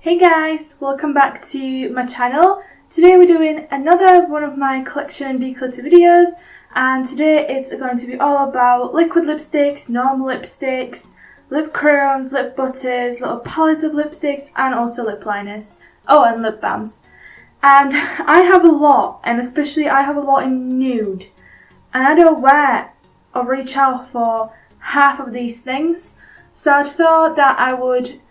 Hey guys, welcome back to my channel. Today we're doing another one of my collection and declutter videos, and today it's going to be all about liquid lipsticks, normal lipsticks, lip crayons, lip butters, little palettes of lipsticks, and also lip liners. Oh, and lip balms. And I have a lot, and especially I have a lot in nude, and I don't wear or reach out for half of these things, so I thought that I would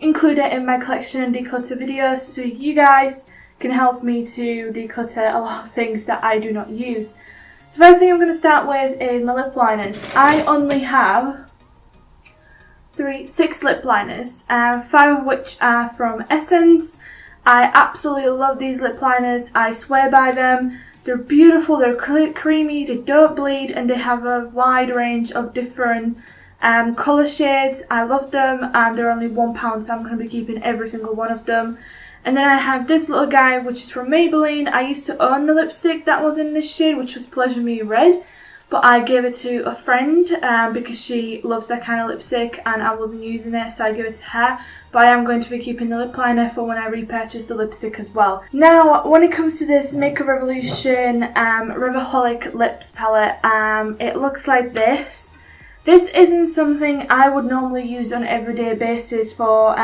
include it in my collection and declutter videos so you guys can help me to declutter a lot of things that I do not use. So first thing I'm going to start with is my lip liners. I only have 6 lip liners, 5 of which are from Essence. I absolutely love these lip liners. I swear by them. They're beautiful, they're creamy, they don't bleed, and they have a wide range of different colour shades. I love them, and they're only £1, so I'm going to be keeping every single one of them. And then I have this little guy, which is from Maybelline. I used to own the lipstick that was in this shade, which was Pleasure Me Red, but I gave it to a friend because she loves that kind of lipstick and I wasn't using it, so I gave it to her. But I am going to be keeping the lip liner for when I repurchase the lipstick as well. Now, when it comes to this Makeup Revolution Revaholic Lips palette, it looks like this. This isn't something I would normally use on an everyday basis for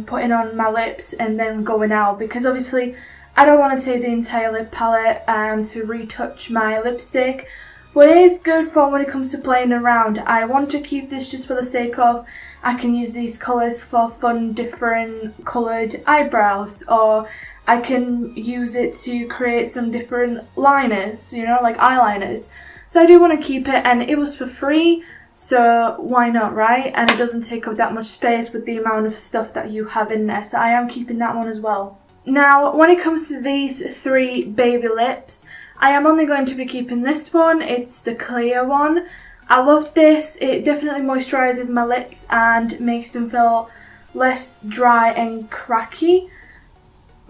putting on my lips and then going out, because obviously I don't want to take the entire lip palette to retouch my lipstick. But it is good for when it comes to playing around. I want to keep this just for the sake of I can use these colours for fun, different coloured eyebrows, or I can use it to create some different liners, you know, like eyeliners. So I do want to keep it, and it was for free. So why not, right? And it doesn't take up that much space with the amount of stuff that you have in there. So I am keeping that one as well. Now, when it comes to these 3 baby lips, I am only going to be keeping this one. It's the clear one. I love this. It definitely moisturizes my lips and makes them feel less dry and cracky.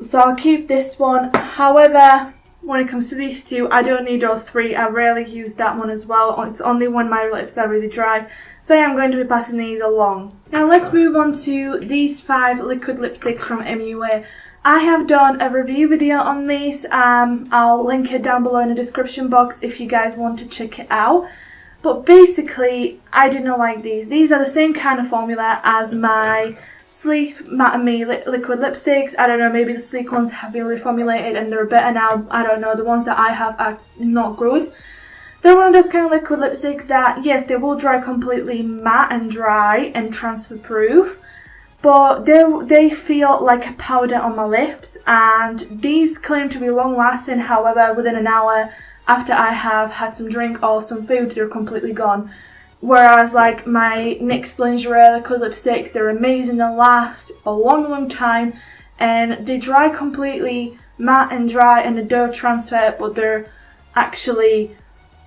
So I'll keep this one. However, when it comes to these 2, I don't need all 3. I rarely use that one as well. It's only when my lips are really dry. So I am going to be passing these along. Now let's move on to these 5 liquid lipsticks from MUA. I have done a review video on these. I'll link it down below in the description box if you guys want to check it out. But basically, I did not like these. These are the same kind of formula as my Sleek Matte Me liquid lipsticks. I don't know, maybe the Sleek ones have been reformulated and they're better now. I don't know, the ones that I have are not good. They're one of those kind of liquid lipsticks that, yes, they will dry completely matte and dry and transfer proof, but they feel like a powder on my lips, and these claim to be long lasting. However, within an hour after I have had some drink or some food, they're completely gone. Whereas like my NYX lingerie liquid lipsticks, they're amazing, they last a long time, and they dry completely matte and dry, and they don't transfer, but they're actually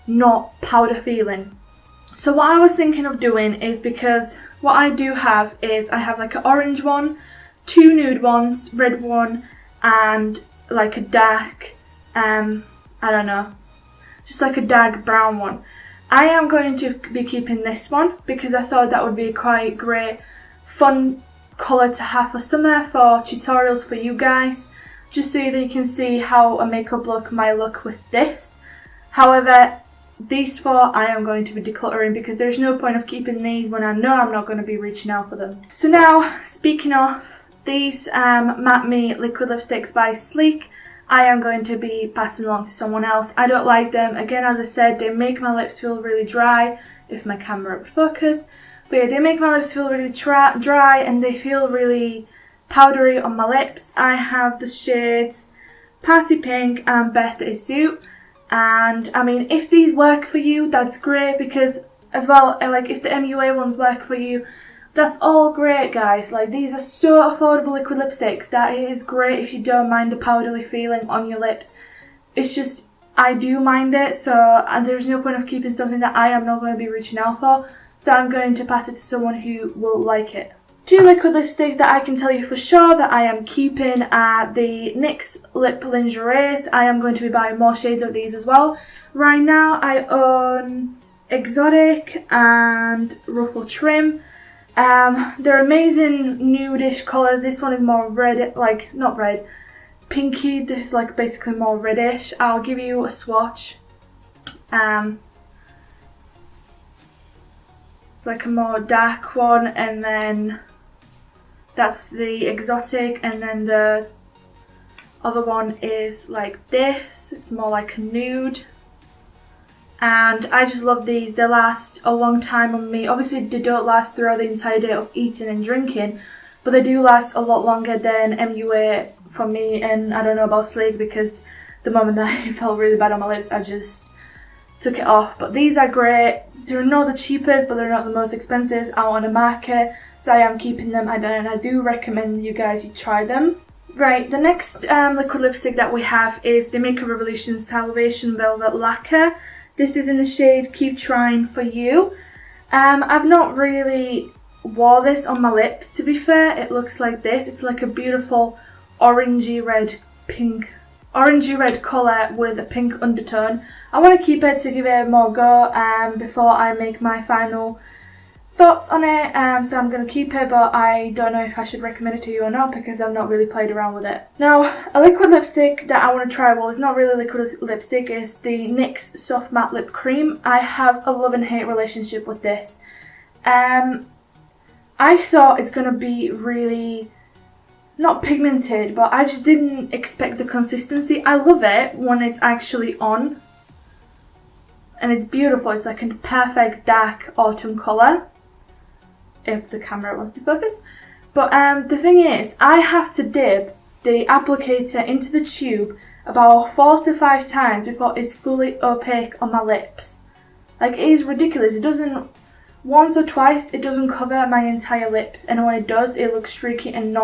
not powder feeling. So what I was thinking of doing is, because what I do have is I have like an orange one, 2 nude ones, red one, and like a dark, I don't know, just like a dark brown one. I am going to be keeping this one because I thought that would be a quite great fun colour to have for summer, for tutorials for you guys, just so that you can see how a makeup look might look with this. However, these 4 I am going to be decluttering because there's no point of keeping these when I know I'm not going to be reaching out for them. So now, speaking of these Matte Me liquid lipsticks by Sleek, I am going to be passing along to someone else. I don't like them. Again, as I said, they make my lips feel really dry, if my camera would focus. But yeah, they make my lips feel really dry, and they feel really powdery on my lips. I have the shades Party Pink and Birthday Suit. And I mean, if these work for you, that's great, because as well, like if the MUA ones work for you, that's all great, guys. Like, these are so affordable liquid lipsticks that it is great if you don't mind the powdery feeling on your lips. It's just, I do mind it, so and there's no point of keeping something that I am not going to be reaching out for. So I'm going to pass it to someone who will like it. 2 liquid lipsticks that I can tell you for sure that I am keeping are the NYX Lip Lingeries. I am going to be buying more shades of these as well. Right now I own Exotic and Ruffle Trim. They're amazing nude-ish colours. This one is more red, like, not red, pinky. This is like basically more reddish. I'll give you a swatch. It's like a more dark one, and then that's the exotic, and then the other one is like this. It's more like a nude. And I just love these. They last a long time on me. Obviously they don't last throughout the entire day of eating and drinking, but they do last a lot longer than MUA for me. And I don't know about Sleek, because the moment that I felt really bad on my lips I just took it off. But these are great. They're not the cheapest, but they're not the most expensive out on the market, so I am keeping them, and I do recommend you guys try them. Right, the next liquid lipstick that we have is the Makeup Revolution Salvation Velvet Lacquer. This is in the shade Keep Trying For You. I've not really wore this on my lips, to be fair. It looks like this. It's like a beautiful orangey red colour with a pink undertone. I want to keep it to give it a more go before I make my final thoughts on it, so I'm going to keep it, but I don't know if I should recommend it to you or not, because I've not really played around with it. Now, a liquid lipstick that I want to try, well, it's not really liquid lipstick, is the NYX Soft Matte Lip Cream. I have a love and hate relationship with this. I thought it's going to be really, not pigmented, but I just didn't expect the consistency. I love it when it's actually on, and it's beautiful. It's like a perfect dark autumn colour, if the camera wants to focus. But the thing is, I have to dip the applicator into the tube about 4 to 5 times before it's fully opaque on my lips. Like, it is ridiculous. It doesn't, once or twice, it doesn't cover my entire lips, and when it does, it looks streaky and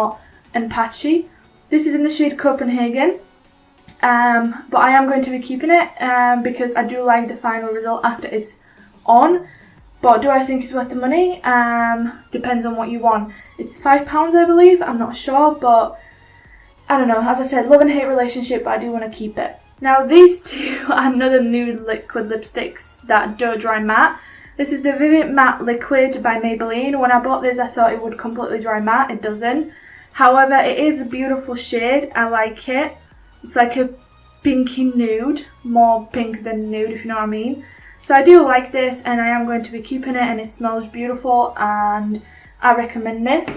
patchy. This is in the shade Copenhagen, but I am going to be keeping it because I do like the final result after it's on. But do I think it's worth the money? Depends on what you want. It's £5, I believe. I'm not sure, but I don't know. As I said, love and hate relationship, but I do want to keep it. Now, these two are another nude liquid lipsticks that don't dry matte. This is the Vivid Matte Liquid by Maybelline. When I bought this, I thought it would completely dry matte. It doesn't. However, it is a beautiful shade. I like it. It's like a pinky nude, more pink than nude, if you know what I mean. So I do like this, and I am going to be keeping it, and it smells beautiful, and I recommend this.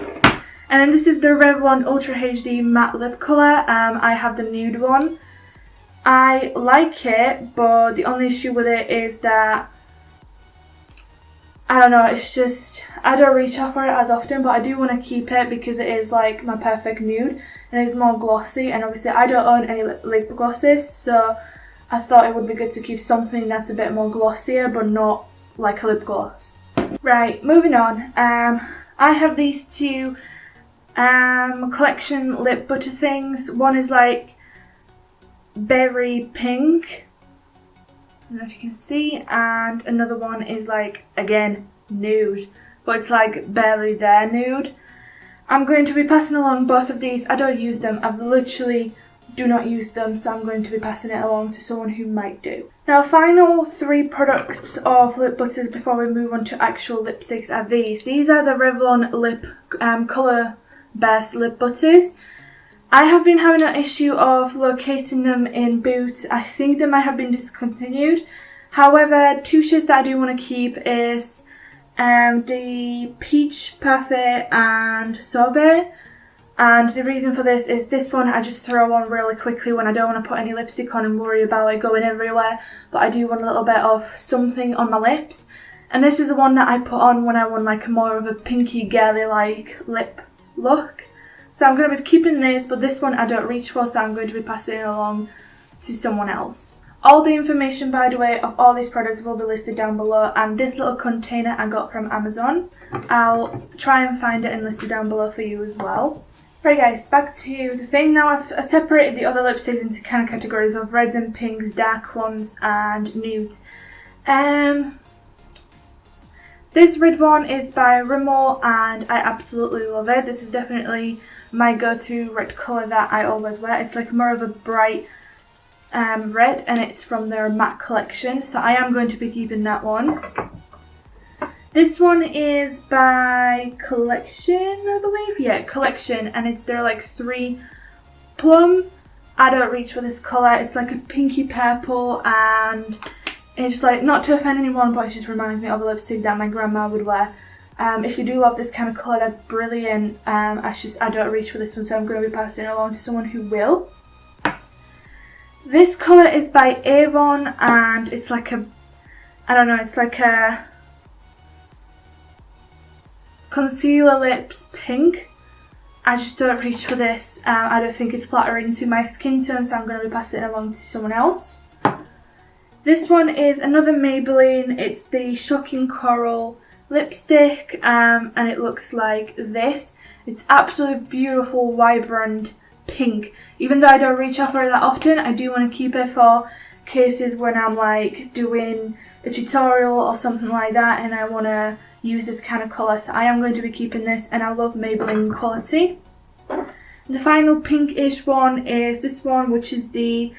And then this is the Revlon Ultra HD Matte Lip Colour. I have the nude one. I like it, but the only issue with it is that, I don't know, it's just, I don't reach out for it as often, but I do want to keep it because it is like my perfect nude, and it's more glossy, and obviously I don't own any lip glosses, so I thought it would be good to keep something that's a bit more glossier, but not like a lip gloss. Right, moving on. I have these two collection lip butter things. One is like berry pink, I don't know if you can see, and another one is like, again, nude, but it's like barely there nude. I'm going to be passing along both of these. I don't use them. I've literally do not use them, so I'm going to be passing it along to someone who might do. Now, final 3 products of lip butters before we move on to actual lipsticks are these. These are the Revlon Lip Colour Burst Lip Butters. I have been having an issue of locating them in Boots. I think they might have been discontinued. However, 2 shades that I do want to keep is the Peach Parfait and Sorbet. And the reason for this is this one I just throw on really quickly when I don't want to put any lipstick on and worry about it going everywhere, but I do want a little bit of something on my lips. And this is the one that I put on when I want like more of a pinky girly like lip look. So I'm going to be keeping this, but this one I don't reach for, so I'm going to be passing it along to someone else. All the information, by the way, of all these products will be listed down below, and this little container I got from Amazon. I'll try and find it and list it down below for you as well. Right guys, back to the thing. Now I've separated the other lipsticks into kind of categories of reds and pinks, dark ones and nudes. This red one is by Rimmel and I absolutely love it. This is definitely my go-to red colour that I always wear. It's like more of a bright red, and it's from their matte collection, so I am going to be keeping that one. This one is by Collection, I believe. Yeah, Collection, and it's their like 3 plum. I don't reach for this colour. It's like a pinky purple, and it's just like, not to offend anyone, but it just reminds me of a lipstick that my grandma would wear. If you do love this kind of colour, that's brilliant. I don't reach for this one, so I'm going to be passing it along to someone who will. This colour is by Avon, and it's like a, I don't know, it's like a concealer lips pink. I just don't reach for this. I don't think it's flattering to my skin tone, so I'm going to be passing it along to someone else. This one is another Maybelline. It's the Shocking Coral lipstick, and it looks like this. It's absolutely beautiful, vibrant pink. Even though I don't reach out for it that often, I do want to keep it for cases when I'm like doing a tutorial or something like that and I want to use this kind of colour. So I am going to be keeping this, and I love Maybelline quality. And the final pinkish one is this one, which is the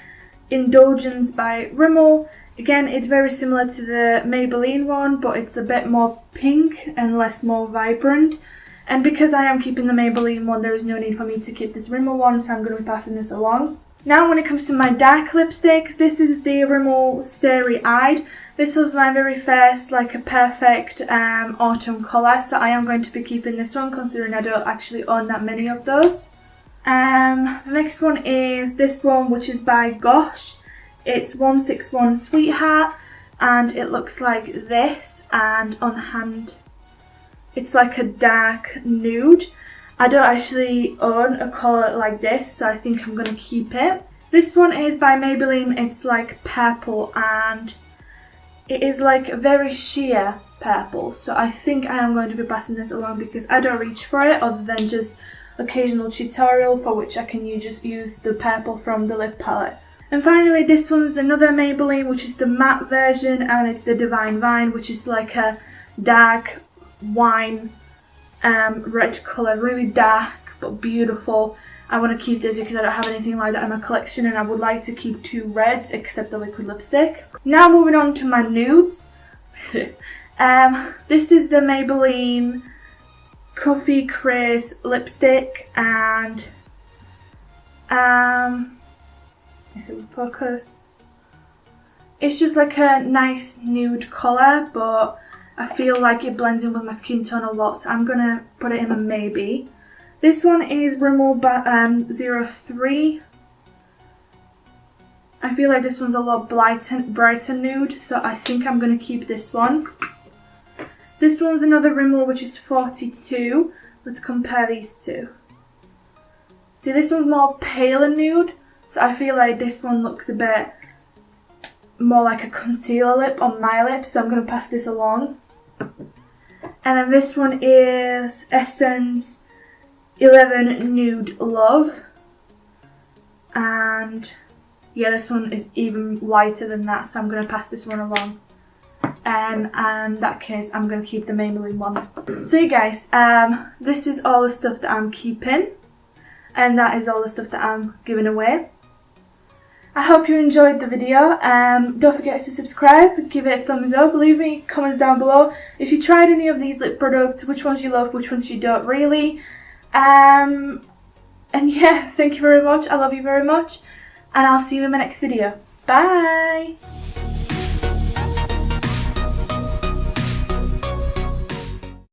Indulgence by Rimmel. Again, it's very similar to the Maybelline one, but it's a bit more pink and more vibrant. And because I am keeping the Maybelline one, there is no need for me to keep this Rimmel one, so I'm going to be passing this along. Now when it comes to my dark lipsticks, this is the Rimmel Starry Eyed. This was my very first, like a perfect autumn colour, so I am going to be keeping this one, considering I don't actually own that many of those. The next one is this one, which is by Gosh. It's 161 Sweetheart, and it looks like this, and on the hand it's like a dark nude. I don't actually own a colour like this, so I think I'm going to keep it. This one is by Maybelline. It's like purple, and it is like a very sheer purple, so I think I am going to be passing this along because I don't reach for it other than just occasional tutorial for which I can just use the purple from the lip palette. And finally, this one's another Maybelline, which is the matte version, and it's the Divine Vine, which is like a dark wine red colour, really dark but beautiful. I want to keep this because I don't have anything like that in my collection, and I would like to keep 2 reds except the liquid lipstick. Now moving on to my nudes. This is the Maybelline Coffee Craze lipstick, and if it would focus, it's just like a nice nude colour, but I feel like it blends in with my skin tone a lot, so I'm gonna put it in a maybe. This one is Rimmel 03. I feel like this one's a lot brighter nude, so I think I'm gonna keep this one. This one's another Rimmel, which is 42. Let's compare these two. See, this one's more paler nude, so I feel like this one looks a bit more like a concealer lip on my lips, so I'm going to pass this along. And then this one is Essence 11 Nude Love. And yeah, this one is even lighter than that, so I'm going to pass this one along. And in that case, I'm going to keep the Maybelline one. So you guys, this is all the stuff that I'm keeping. And that is all the stuff that I'm giving away. I hope you enjoyed the video. Don't forget to subscribe, give it a thumbs up, leave me comments down below if you tried any of these lip products, which ones you love, which ones you don't really. And yeah, thank you very much, I love you very much, and I'll see you in my next video. Bye!